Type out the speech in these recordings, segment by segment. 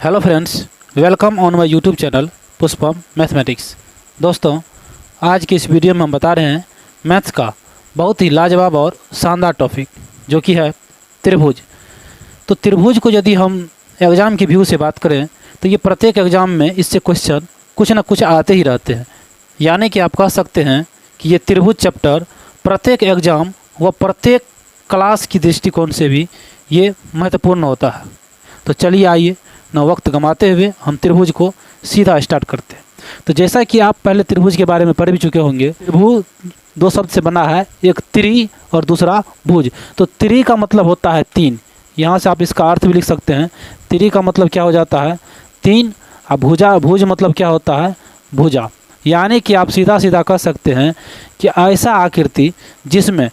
Hello friends, welcome on my YouTube channel Pushpam mathematics. दोस्तों, आज की इस वीडियो में हम बता रहे हैं मैथ्स का बहुत ही लाजवाब और शानदार टॉपिक जो कि है त्रिभुज। तो त्रिभुज को यदि हम एग्ज़ाम के व्यू से बात करें तो ये प्रत्येक एग्ज़ाम में इससे क्वेश्चन कुछ ना कुछ आते ही रहते हैं। यानी कि आप कह सकते हैं कि ये त्रिभुज चैप्टर प्रत्येक एग्ज़ाम व प्रत्येक क्लास की दृष्टिकोण से भी ये महत्वपूर्ण होता है। तो चलिए आइए न वक्त गंवाते हुए हम त्रिभुज को सीधा स्टार्ट करते हैं। तो जैसा कि आप पहले त्रिभुज के बारे में पढ़ भी चुके होंगे, त्रिभुज दो शब्द से बना है, एक त्रि और दूसरा भुज। तो त्रि का मतलब होता है तीन, यहाँ से आप इसका अर्थ भी लिख सकते हैं। त्रि का मतलब क्या हो जाता है? तीन। अब भुज मतलब क्या होता है? भुजा। यानी कि आप सीधा सीधा कह सकते हैं कि ऐसा आकृति जिसमें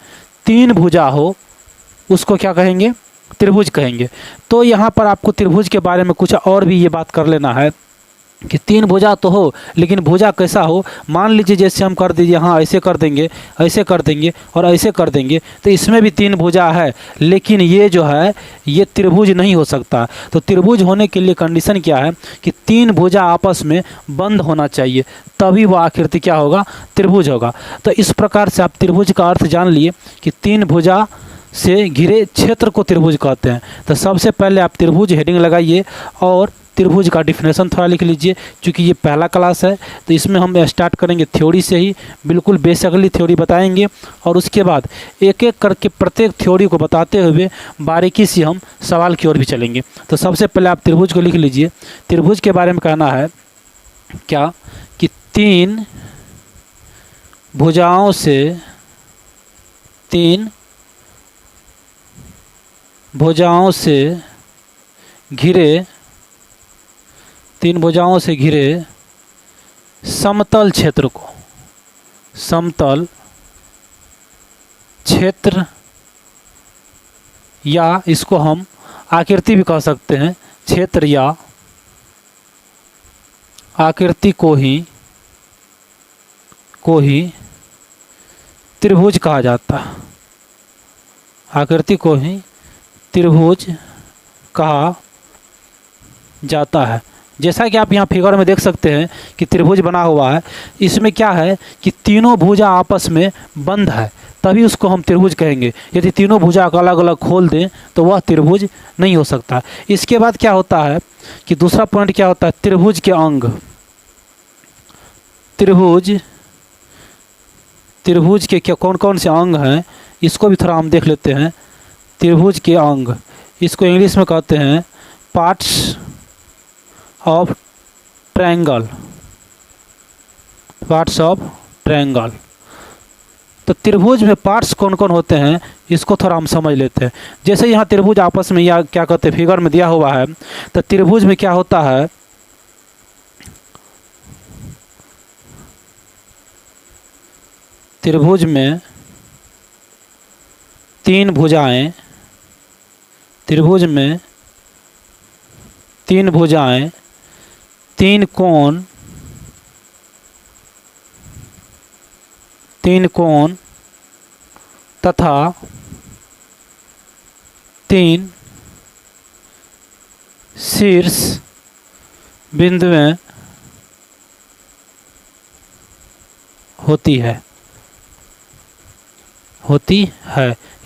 तीन भुजा हो उसको क्या कहेंगे? त्रिभुज कहेंगे। तो यहाँ पर आपको त्रिभुज के बारे में कुछ और भी ये बात कर लेना है कि तीन भुजा तो हो, लेकिन भुजा कैसा हो? मान लीजिए जैसे हम कर दीजिए, हाँ ऐसे कर देंगे, ऐसे कर देंगे और ऐसे कर देंगे, तो इसमें भी तीन भुजा है, लेकिन ये जो है ये त्रिभुज नहीं हो सकता। तो त्रिभुज होने के लिए कंडीशन क्या है कि तीन भुजा आपस में बंद होना चाहिए, तभी वो आकृति क्या होगा? त्रिभुज होगा। तो इस प्रकार से आप त्रिभुज का अर्थ जान लिए कि तीन भुजा से घिरे क्षेत्र को त्रिभुज कहते हैं। तो सबसे पहले आप त्रिभुज हेडिंग लगाइए और त्रिभुज का डिफिनेशन थोड़ा लिख लीजिए। क्योंकि ये पहला क्लास है तो इसमें हम स्टार्ट करेंगे थ्योरी से ही, बिल्कुल बेसिकली थ्योरी बताएंगे और उसके बाद एक एक करके प्रत्येक थ्योरी को बताते हुए बारीकी से हम सवाल की ओर भी चलेंगे। तो सबसे पहले आप त्रिभुज को लिख लीजिए। त्रिभुज के बारे में कहना है क्या कि तीन भुजाओं से घिरे समतल क्षेत्र या इसको हम आकृति भी कह सकते हैं, क्षेत्र या आकृति को ही त्रिभुज कहा जाता है। आकृति को ही त्रिभुज कहा जाता है। जैसा कि आप यहाँ फिगर में देख सकते हैं कि त्रिभुज बना हुआ है। इसमें क्या है कि तीनों भुजा आपस में बंद है, तभी उसको हम त्रिभुज कहेंगे। यदि तीनों भुजा को अलग अलग खोल दें तो वह त्रिभुज नहीं हो सकता। इसके बाद क्या होता है कि दूसरा पॉइंट क्या होता है? त्रिभुज के अंग। त्रिभुज के क्या कौन कौन से अंग हैं इसको भी थोड़ा हम देख लेते हैं। त्रिभुज के अंग, इसको इंग्लिश में कहते हैं पार्ट्स ऑफ ट्रायंगल। तो त्रिभुज में पार्ट्स कौन कौन होते हैं इसको थोड़ा हम समझ लेते हैं। जैसे यहाँ त्रिभुज आपस में या क्या कहते हैं फिगर में दिया हुआ है, तो त्रिभुज में क्या होता है? त्रिभुज में तीन भुजाएं, तीन कोण तथा तीन शीर्ष बिंदुएं होती है।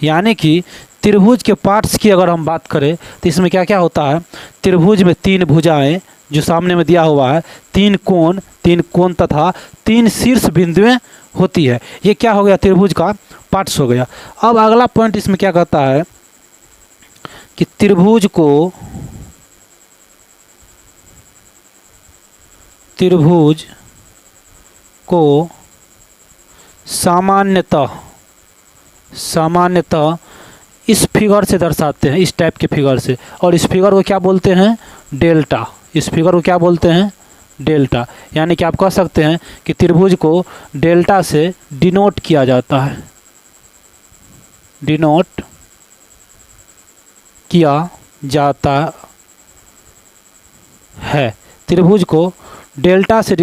यानी कि त्रिभुज के पार्ट्स की अगर हम बात करें तो इसमें क्या क्या होता है? त्रिभुज में तीन भुजाएं जो सामने में दिया हुआ है, तीन कोण तथा तीन शीर्ष बिंदुएं होती है। ये क्या हो गया? त्रिभुज का पार्ट्स हो गया। अब अगला पॉइंट इसमें क्या कहता है कि त्रिभुज को सामान्यतः इस फिगर से दर्शाते हैं, इस टाइप के फिगर से। और इस फिगर को क्या बोलते हैं? डेल्टा। इस फिगर को क्या बोलते हैं? डेल्टा। यानी कि आप कह सकते हैं कि त्रिभुज को डेल्टा से डिनोट किया जाता है। त्रिभुज को डेल्टा से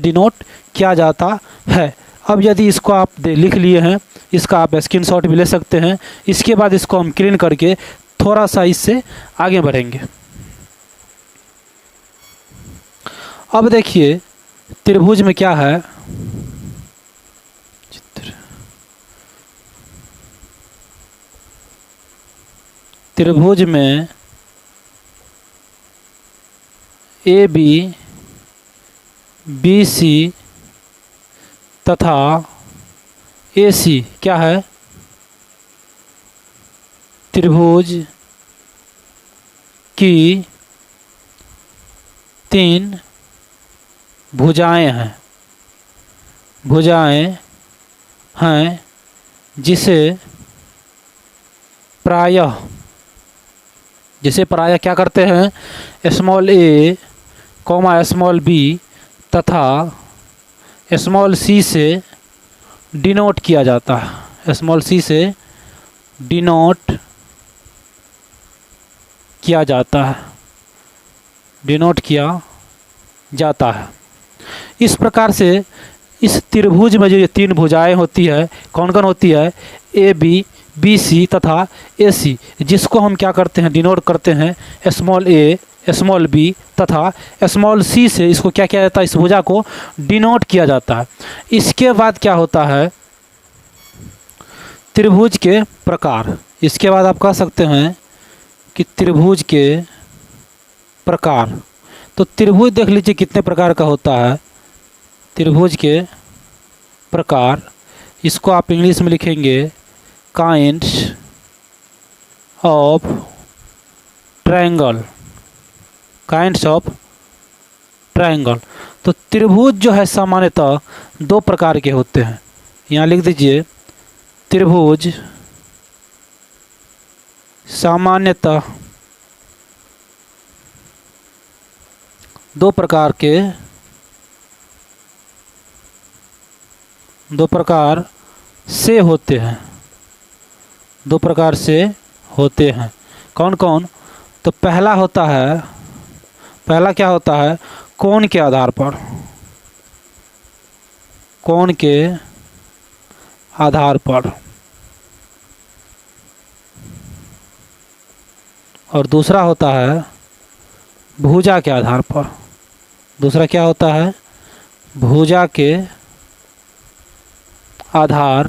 डिनोट किया जाता है। अब यदि इसको आप लिख लिए हैं, इसका आप स्क्रीनशॉट भी ले सकते हैं। इसके बाद इसको हम क्लीन करके थोड़ा सा इससे आगे बढ़ेंगे। अब देखिए त्रिभुज में क्या है, त्रिभुज में ए बी, बी सी तथा ए सी क्या है, त्रिभुज की 3 भुजाएं हैं, भुजाएं हैं जिसे प्रायः क्या करते हैं, स्मॉल ए कॉमा स्मॉल बी तथा स्मॉल सी से डिनोट किया जाता है, स्मॉल सी से डिनोट किया जाता है, डिनोट किया जाता है। इस प्रकार से इस त्रिभुज में जो ये 3 भुजाएं होती है, कौन कौन होती है, ए बी, बी सी तथा ए सी, जिसको हम क्या करते हैं, डिनोट करते हैं स्मॉल ए, स्मॉल बी तथा स्मॉल सी से। इसको क्या किया जाता है, इस भुजा को डिनोट किया जाता है। इसके बाद क्या होता है, त्रिभुज के प्रकार। इसके बाद आप कह सकते हैं कि त्रिभुज के प्रकार। तो त्रिभुज देख लीजिए कितने प्रकार का होता है, त्रिभुज के प्रकार। इसको आप इंग्लिश में लिखेंगे kinds of triangle, kinds of triangle. तो त्रिभुज जो है सामान्यतः 2 प्रकार के होते हैं। यहाँ लिख दीजिए त्रिभुज सामान्यतः 2 प्रकार के, 2 प्रकार से होते हैं, 2 प्रकार से होते हैं। कौन कौन, तो पहला होता है, पहला क्या होता है, कोण के आधार पर, कोण के आधार पर। और दूसरा होता है भुजा के आधार पर। दूसरा क्या होता है, भुजा के आधार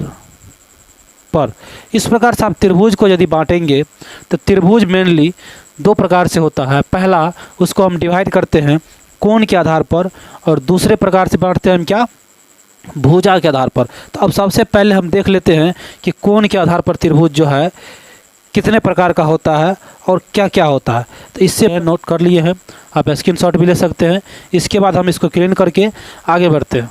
पर। इस प्रकार से आप त्रिभुज को यदि बांटेंगे तो त्रिभुज मेनली 2 प्रकार से होता है। पहला उसको हम डिवाइड करते हैं कोण के आधार पर, और दूसरे प्रकार से बांटते हैं हम क्या, भुजा के आधार पर। तो अब सबसे पहले हम देख लेते हैं कि कोण के आधार पर त्रिभुज जो है कितने प्रकार का होता है और क्या क्या होता है। तो इससे नोट कर लिए हैं, आप स्क्रीनशॉट भी ले सकते हैं। इसके बाद हम इसको क्लीन करके आगे बढ़ते हैं।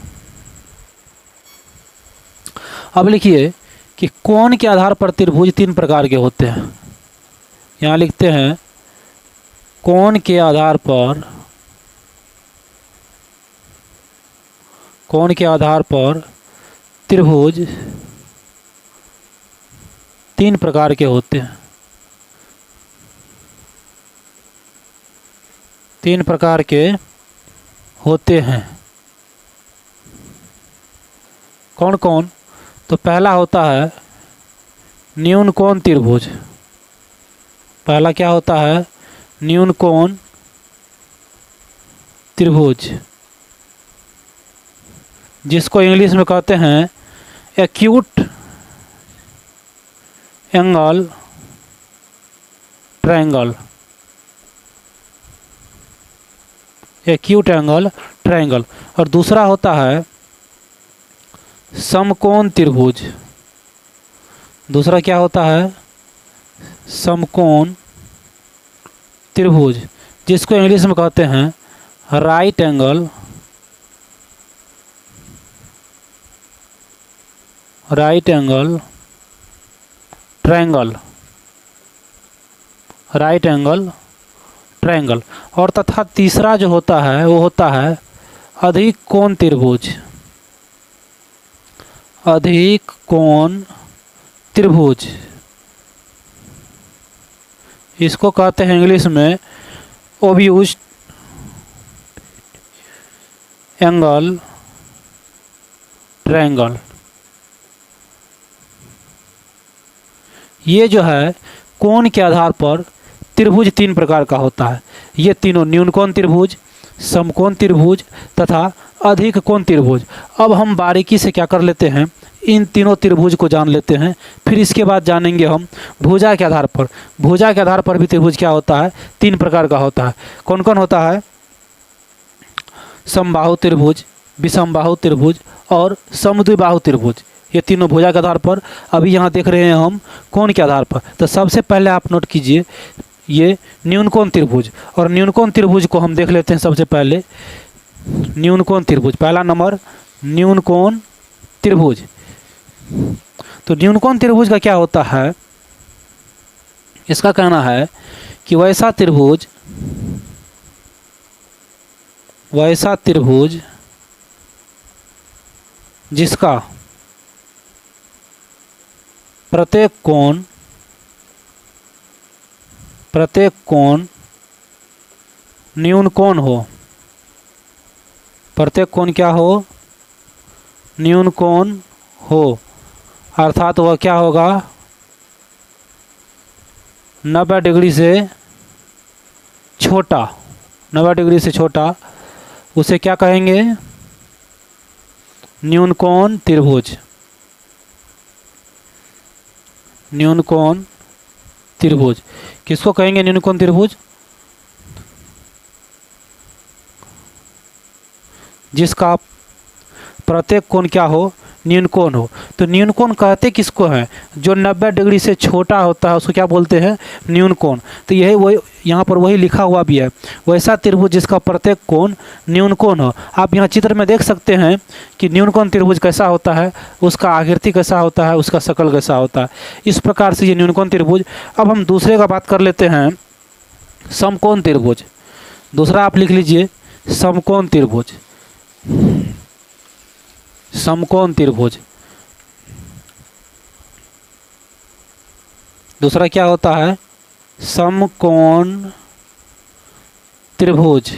अब लिखिए कि कोण के आधार पर त्रिभुज 3 प्रकार के होते हैं। यहाँ लिखते हैं कोण के आधार पर, कोण के आधार पर त्रिभुज 3 प्रकार के होते हैं, 3 प्रकार के होते हैं। कौन कौन, तो पहला होता है न्यून कोण त्रिभुज। पहला क्या होता है, न्यून कोण त्रिभुज, जिसको इंग्लिश में कहते हैं acute angle triangle, acute angle triangle. और दूसरा होता है समकोण त्रिभुज। दूसरा क्या होता है, समकोण त्रिभुज, जिसको इंग्लिश में कहते हैं right angle, right angle triangle, right angle triangle. और तथा तीसरा जो होता है वो होता है अधिक कोण त्रिभुज, अधिक कोण त्रिभुज। इसको कहते हैं इंग्लिश में ओब्यूज एंगल ट्रायंगल। ये जो है कोण के आधार पर त्रिभुज 3 प्रकार का होता है। ये तीनों न्यूनकोण त्रिभुज, समकोण त्रिभुज तथा अधिक कोण त्रिभुज। अब हम बारीकी से क्या कर लेते हैं, इन तीनों त्रिभुज को जान लेते हैं। फिर इसके बाद जानेंगे हम भुजा के आधार पर। भुजा के आधार पर भी त्रिभुज क्या होता है, 3 प्रकार का होता है। कौन कौन होता है, समबाहु त्रिभुज, विषमबाहु त्रिभुज और समद्विबाहु त्रिभुज। ये तीनों भुजा के आधार पर। अभी यहाँ देख रहे हैं हम कोण के आधार पर। तो सबसे पहले आप नोट कीजिए ये न्यूनकोण त्रिभुज, और न्यूनकोण त्रिभुज को हम देख लेते हैं। सबसे पहले न्यूनकोण त्रिभुज, पहला नंबर न्यूनकोण त्रिभुज। तो न्यूनकोण त्रिभुज का क्या होता है, इसका कहना है कि वैसा त्रिभुज जिसका प्रत्येक कोण न्यूनकोण हो। प्रत्येक कोण क्या हो, न्यूनकोण हो, अर्थात वह क्या होगा, 90 डिग्री से छोटा, 90 डिग्री से छोटा, उसे क्या कहेंगे, न्यूनकोण त्रिभुज। न्यूनकोण त्रिभुज किसको कहेंगे, न्यूनकोण त्रिभुज जिसका प्रत्येक कोण क्या हो, न्यूनकोण हो। तो न्यूनकोण कहते किसको हैं, जो 90 डिग्री से छोटा होता है उसको क्या बोलते हैं, न्यूनकोण। तो यही वही यहाँ पर वही लिखा हुआ भी है, वैसा त्रिभुज जिसका प्रत्येक कोण न्यूनकोण हो। आप यहाँ चित्र में देख सकते हैं कि न्यूनकोण त्रिभुज कैसा होता है, उसका आकृति कैसा होता है, उसका शकल कैसा होता है। इस प्रकार से ये न्यूनकोण त्रिभुज। अब हम दूसरे का बात कर लेते हैं, समकोण त्रिभुज। दूसरा आप लिख लीजिए समकोण त्रिभुज। समकोण त्रिभुज दूसरा क्या होता है, समकोण त्रिभुज।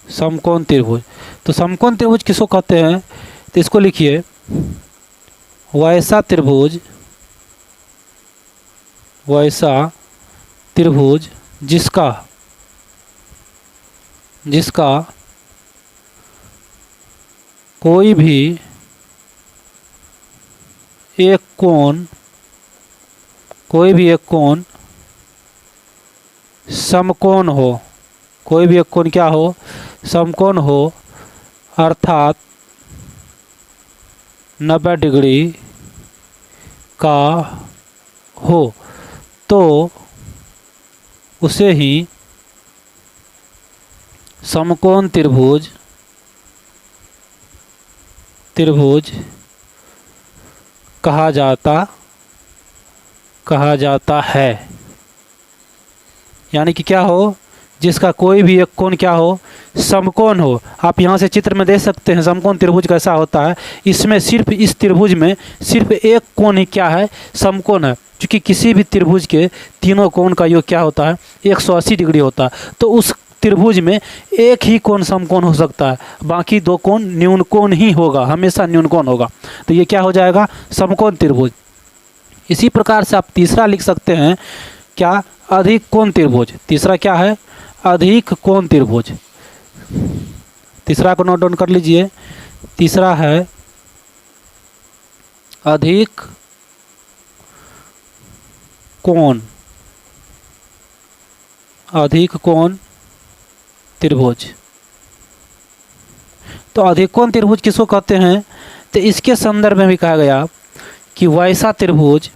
समकोण त्रिभुज, तो समकोण त्रिभुज किसको कहते हैं, तो इसको लिखिए वैसा त्रिभुज जिसका कोई भी एक कोण समकोण हो। कोई भी एक कोण क्या हो, समकोण हो, अर्थात 90 डिग्री का हो, तो उसे ही समकोण त्रिभुज कहा जाता है। यानी कि क्या हो, जिसका कोई भी एक कोण क्या हो, समकोण हो। आप यहाँ से चित्र में देख सकते हैं समकोण त्रिभुज कैसा होता है। इसमें सिर्फ इस त्रिभुज में सिर्फ एक कोण ही क्या है, समकोण है। क्योंकि किसी भी त्रिभुज के तीनों कोण का योग क्या होता है, 180 डिग्री होता है। तो उस त्रिभुज में एक ही कोण समकोण हो सकता है, बाकी 2 कोण न्यूनकोण ही होगा, हमेशा न्यूनकोण होगा। तो ये क्या हो जाएगा, समकोण त्रिभुज। इसी प्रकार से आप तीसरा लिख सकते हैं क्या, अधिक कोण त्रिभुज। तीसरा क्या है, अधिक कोण त्रिभुज। तीसरा को नोट डाउन कर लीजिए। तीसरा है अधिक कोण त्रिभुज। तो अधिक कोण त्रिभुज किसको कहते हैं, तो इसके संदर्भ में भी कहा गया कि वैसा त्रिभुज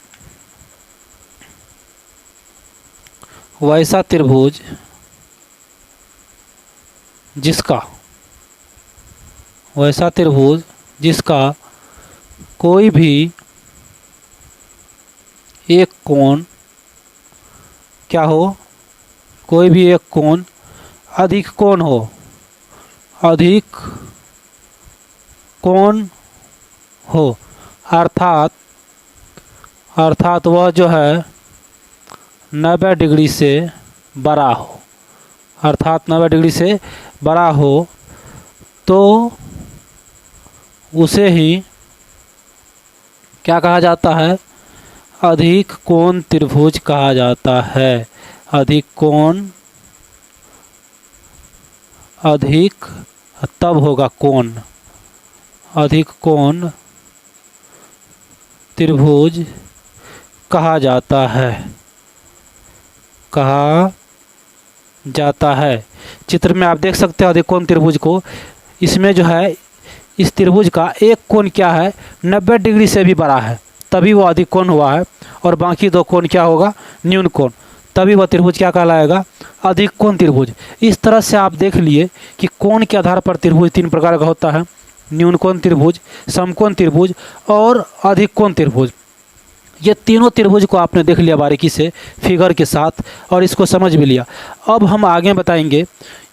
जिसका कोई भी एक कोण क्या हो, कोई भी एक कोण अधिक कोण हो, अधिक कोण हो, अर्थात वह जो है 90 डिग्री से बड़ा हो, अर्थात 90 डिग्री से बड़ा हो, तो उसे ही क्या कहा जाता है, अधिक कोण त्रिभुज कहा जाता है। अधिक कोण, अधिक तब होगा कोण, अधिक कोण त्रिभुज कहा जाता है, कहा जाता है। चित्र में आप देख सकते हैं अधिक कोण त्रिभुज को। इसमें जो है इस त्रिभुज का एक कोण क्या है, 90 डिग्री से भी बड़ा है, तभी वो अधिक कोण हुआ है। और बाकी दो कोण क्या होगा, न्यून कोण, तभी वह त्रिभुज क्या कहलाएगा, अधिक कोण त्रिभुज। इस तरह से आप देख लिए कि कोण के आधार पर त्रिभुज तीन प्रकार का होता है, न्यून कोण त्रिभुज, समकोण त्रिभुज और अधिक कोण त्रिभुज। ये तीनों त्रिभुज को आपने देख लिया बारीकी से फिगर के साथ और इसको समझ भी लिया। अब हम आगे बताएंगे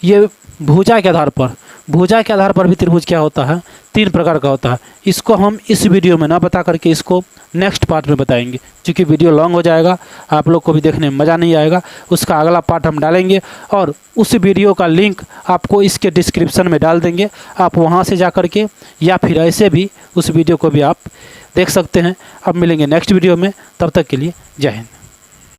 ये भुजा के आधार पर, भुजा के आधार पर भी त्रिभुज क्या होता है, तीन प्रकार का होता है। इसको हम इस वीडियो में ना बता करके इसको नेक्स्ट पार्ट में बताएंगे, क्योंकि वीडियो लॉन्ग हो जाएगा, आप लोग को भी देखने में मज़ा नहीं आएगा। उसका अगला पार्ट हम डालेंगे और उस वीडियो का लिंक आपको इसके डिस्क्रिप्शन में डाल देंगे, आप वहां से जा कर के या फिर ऐसे भी उस वीडियो को भी आप देख सकते हैं। अब मिलेंगे नेक्स्ट वीडियो में, तब तक के लिए जय हिंद।